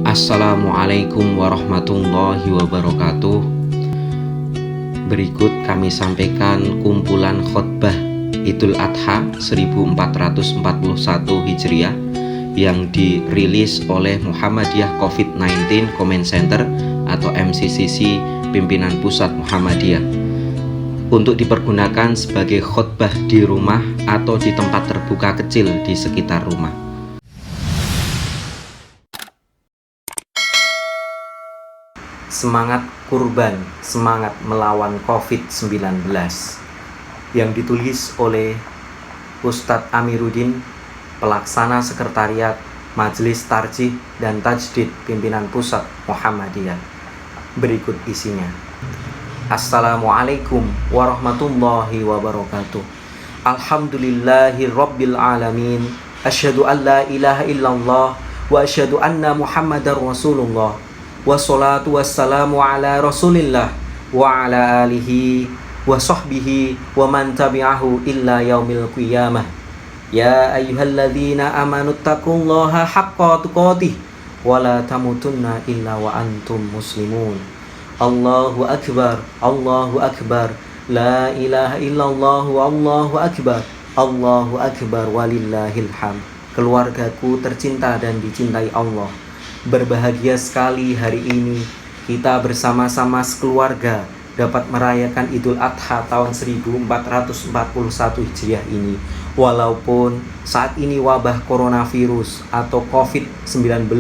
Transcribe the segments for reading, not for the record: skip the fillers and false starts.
Assalamualaikum warahmatullahi wabarakatuh. Berikut kami sampaikan kumpulan khotbah Idul Adha 1441 Hijriah yang dirilis oleh Muhammadiyah COVID-19 Comment Center atau MCCC Pimpinan Pusat Muhammadiyah untuk dipergunakan sebagai khotbah di rumah atau di tempat terbuka kecil di sekitar rumah. Semangat kurban, semangat melawan COVID-19 yang ditulis oleh Ustadz Amiruddin, Pelaksana Sekretariat Majelis Tarjih dan Tajdid Pimpinan Pusat Muhammadiyah. Berikut isinya. Assalamualaikum warahmatullahi wabarakatuh. Alhamdulillahi rabbil alamin. Asyhadu an la ilaha illallah wa asyhadu anna Muhammadar Rasulullah. Wassalatu wassalamu ala rasulillah wa ala alihi wa sahbihi wa man tabi'ahu illa yaumil qiyamah. Ya ayyuhalladzina amanu taqullaha haqqa tuqatih wa la tamutunna illa wa antum muslimun. Allahu akbar, Allahu akbar, la ilaha illallah, Allahu akbar walillahil hamd. Keluargaku tercinta dan dicintai Allah, berbahagia sekali hari ini kita bersama-sama sekeluarga dapat merayakan Idul Adha tahun 1441 Hijriah ini. Walaupun saat ini wabah coronavirus atau COVID-19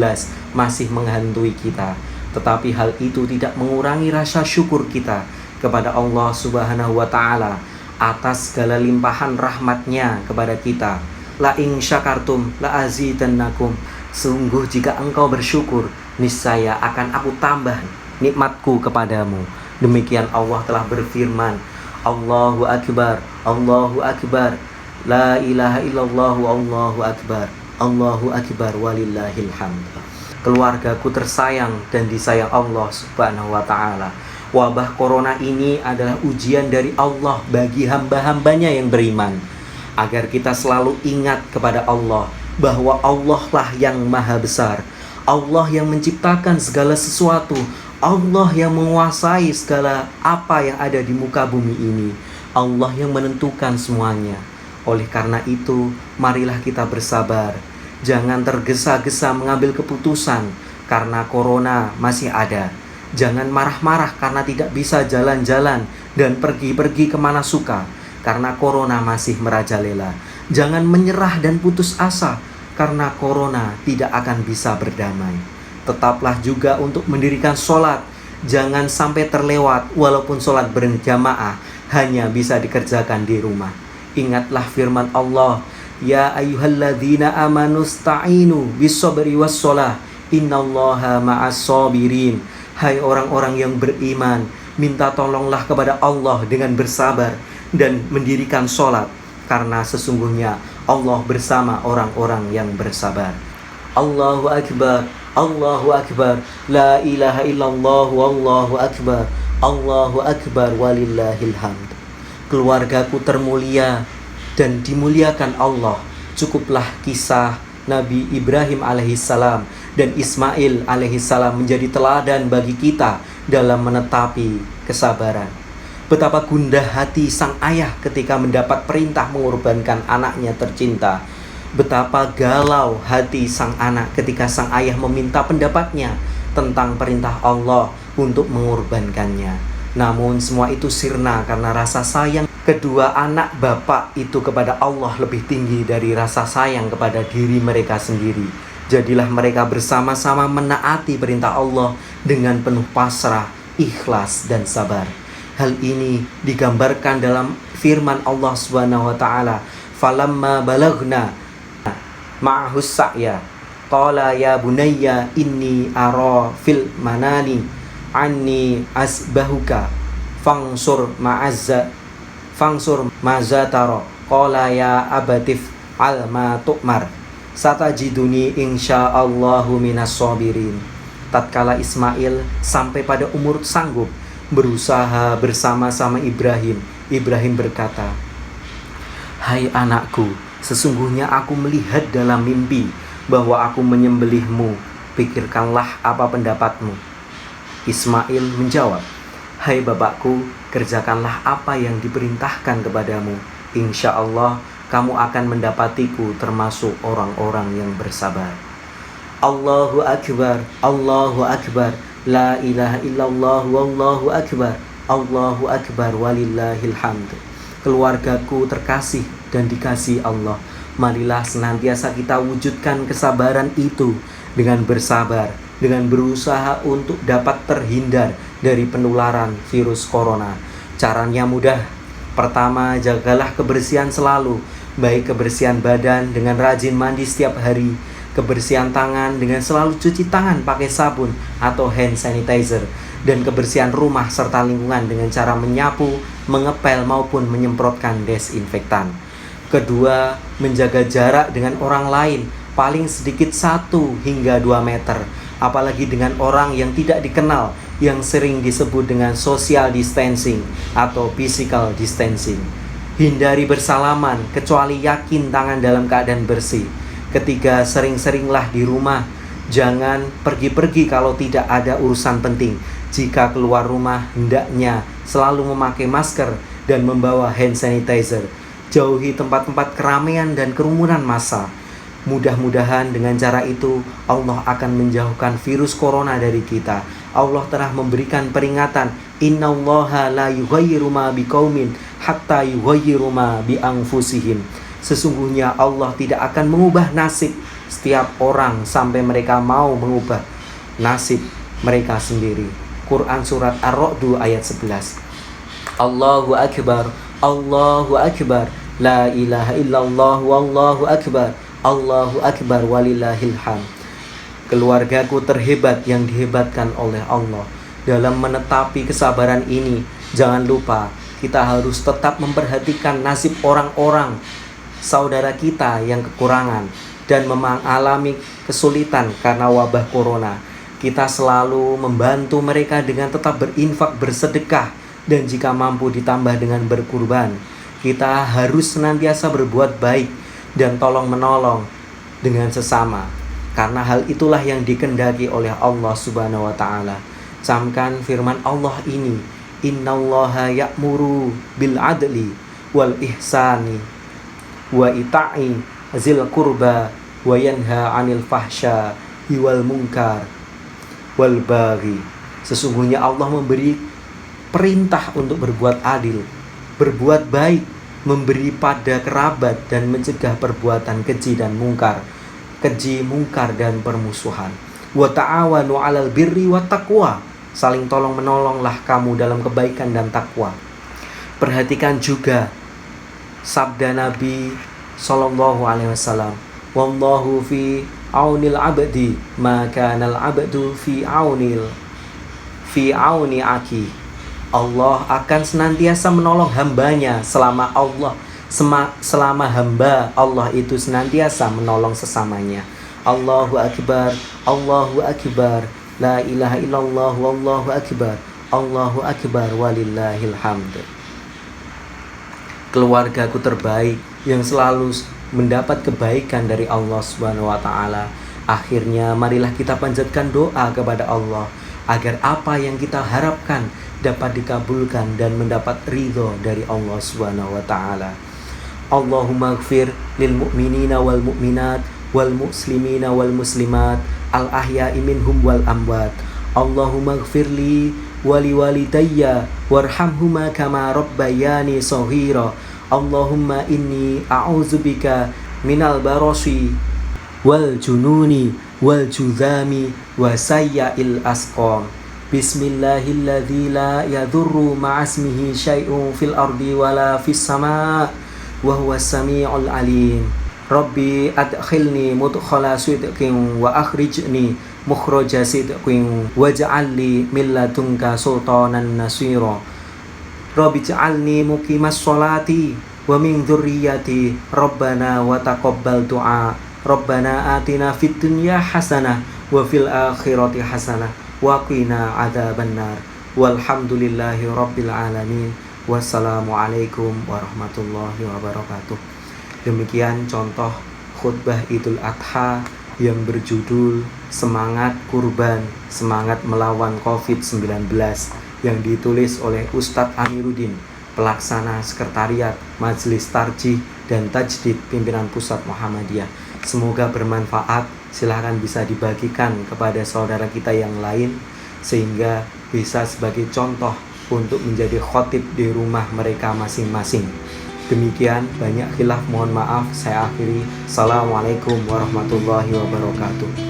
masih menghantui kita, tetapi hal itu tidak mengurangi rasa syukur kita kepada Allah Subhanahu wa Ta'ala atas segala limpahan rahmatnya kepada kita. La in syakartum la azidannakum. Sungguh jika engkau bersyukur, niscaya akan aku tambah nikmatku kepadamu. Demikian Allah telah berfirman, Allahu akbar, Allahu akbar, la ilaha illallah, Allahu akbar walillahil hamd. Keluargaku tersayang dan disayang Allah Subhanahu wa Ta'ala. Wabah corona ini adalah ujian dari Allah bagi hamba-hambanya yang beriman, agar kita selalu ingat kepada Allah bahwa Allah lah yang maha besar, Allah yang menciptakan segala sesuatu, Allah yang menguasai segala apa yang ada di muka bumi ini, Allah yang menentukan semuanya. Oleh karena itu, marilah kita bersabar, jangan tergesa-gesa mengambil keputusan karena corona masih ada. Jangan marah-marah karena tidak bisa jalan-jalan dan pergi-pergi kemana suka karena corona masih merajalela. Jangan menyerah dan putus asa karena corona tidak akan bisa berdamai. Tetaplah juga untuk mendirikan sholat. Jangan sampai terlewat walaupun sholat berjamaah hanya bisa dikerjakan di rumah. Ingatlah firman Allah, Ya ayyuhalladzina amanu sta'inu bis-sabri was-shalah innallaha ma'as sabirin. Hai orang-orang yang beriman, minta tolonglah kepada Allah dengan bersabar dan mendirikan sholat, karena sesungguhnya Allah bersama orang-orang yang bersabar. Allahu akbar, Allahu akbar, la ilaha illallah, Allahu akbar walillahil hamd. Keluargaku termulia dan dimuliakan Allah. Cukuplah kisah Nabi Ibrahim alaihissalam dan Ismail alaihissalam menjadi teladan bagi kita dalam menetapi kesabaran. Betapa gundah hati sang ayah ketika mendapat perintah mengorbankan anaknya tercinta. Betapa galau hati sang anak ketika sang ayah meminta pendapatnya tentang perintah Allah untuk mengorbankannya. Namun semua itu sirna karena rasa sayang kedua anak bapak itu kepada Allah lebih tinggi dari rasa sayang kepada diri mereka sendiri. Jadilah mereka bersama-sama menaati perintah Allah dengan penuh pasrah, ikhlas dan sabar. Hal ini digambarkan dalam firman Allah Subhanahu wa Ta'ala, falamma balagna ma'ahus sa'ya qala ya bunayya inni ara fil manani anni asbahuka fangsur maza taro qala ya abatif al ma tu'mar satajiduni insyaallahu minas sabirin. Tatkala Ismail sampai pada umur sanggup berusaha bersama-sama Ibrahim berkata, Hai anakku, sesungguhnya aku melihat dalam mimpi bahwa aku menyembelihmu pikirkanlah apa pendapatmu. Ismail menjawab, hai bapakku, kerjakanlah apa yang diperintahkan kepadamu. Insya Allah kamu akan mendapatiku termasuk orang-orang yang bersabar. Allahu Akbar, Allahu Akbar, la ilaha illallah, wallahu akbar, Allahu Akbar, walillahil hamd. Keluargaku terkasih dan dikasihi Allah, marilah senantiasa kita wujudkan kesabaran itu dengan bersabar, dengan berusaha untuk dapat terhindar dari penularan virus corona. Caranya mudah. Pertama, jagalah kebersihan selalu, baik kebersihan badan dengan rajin mandi setiap hari, kebersihan tangan dengan selalu cuci tangan pakai sabun atau hand sanitizer, dan kebersihan rumah serta lingkungan dengan cara menyapu, mengepel maupun menyemprotkan desinfektan. Kedua, menjaga jarak dengan orang lain, paling sedikit 1 hingga 2 meter, apalagi dengan orang yang tidak dikenal, yang sering disebut dengan social distancing atau physical distancing. Hindari bersalaman kecuali yakin tangan dalam keadaan bersih. Ketiga, sering-seringlah di rumah. Jangan pergi-pergi kalau tidak ada urusan penting. Jika keluar rumah, hendaknya selalu memakai masker dan membawa hand sanitizer. Jauhi tempat-tempat keramaian dan kerumunan massa. Mudah-mudahan dengan cara itu Allah akan menjauhkan virus corona dari kita. Allah telah memberikan peringatan, innallaha la yughayyiru ma biqaumin hatta yughayyiru ma bi anfusihim. Sesungguhnya Allah tidak akan mengubah nasib setiap orang sampai mereka mau mengubah nasib mereka sendiri. Quran surat Ar-Ra'd ayat 11. Allahu Akbar, Allahu Akbar, la ilaha illallah, wallahu akbar, Allahu Akbar, walillahil hamd. Keluargaku terhebat yang dihebatkan oleh Allah. Dalam menetapi kesabaran ini, jangan lupa kita harus tetap memperhatikan nasib orang-orang saudara kita yang kekurangan dan mengalami kesulitan karena wabah corona. Kita selalu membantu mereka dengan tetap berinfak, bersedekah, dan jika mampu ditambah dengan berkurban. Kita harus senantiasa berbuat baik dan tolong-menolong dengan sesama, karena hal itulah yang dikehendaki oleh Allah Subhanahu wa taala. Camkan firman Allah ini, innallaha ya'muru bil adli wal ihsani wa ita'i zil qurba wa yanha 'anil fahsya wal munkar wal baghi. Sesungguhnya Allah memberi perintah untuk berbuat adil, berbuat baik, memberi pada kerabat, dan mencegah perbuatan keji dan mungkar, dan permusuhan. Wa ta'awanu 'alal birri wat taqwa. Saling tolong menolonglah kamu dalam kebaikan dan takwa. Perhatikan juga sabda Nabi sallallahu alaihi wasallam, wallahu fi aunil abdi ma kanal abdu fi auni aki. Allah akan senantiasa menolong hambanya selama hamba Allah itu senantiasa menolong sesamanya. Allahu Akbar, Allahu Akbar, la ilaha illallah, wallahu akbar, Allahu Akbar, walillahil hamd. Keluargaku terbaik yang selalu mendapat kebaikan dari Allah Subhanahu wa taala. Akhirnya marilah kita panjatkan doa kepada Allah agar apa yang kita harapkan dapat dikabulkan dan mendapat ridho dari Allah Subhanahu wa taala. Allahumma ighfir lil mu'minina wal mu'minat wal muslimina wal muslimat al ahya'i minhum wal amwat. Allahumma ighfirli wa li walidayya warhamhuma kama rabbayani shaghira. Allahumma inni a'udzubika minal barasi wal jununi wal judhami wa sayyi'il asqam. Bismillahilladzi la yadurru ma'asmihi syai'un fil ardi wala fis sama' wa huwas sami'ul alim. Rabbi adkhilni mudkhala sidqin wa akhrijni mukhraja sidqin waj'al li min ladunka sultanan nasira. Rabbi ij'alni muqimas sholati wa min dzurriyyati Rabbana wa taqabbal du'a. Rabbana atina fid dunya hasanah wa fil akhirati hasanah wa qina adzabannar. Walhamdulillahi rabbil alamin. Wassalamualaikum warahmatullahi wabarakatuh. Demikian contoh khutbah Idul Adha yang berjudul Semangat Kurban, Semangat Melawan COVID-19 yang ditulis oleh Ustadz Amiruddin, Pelaksana Sekretariat Majelis Tarjih dan Tajdid Pimpinan Pusat Muhammadiyah. Semoga bermanfaat, silahkan bisa dibagikan kepada saudara kita yang lain sehingga bisa sebagai contoh untuk menjadi khotib di rumah mereka masing-masing. Demikian, banyak khilaf, mohon maaf, saya akhiri. Assalamualaikum warahmatullahi wabarakatuh.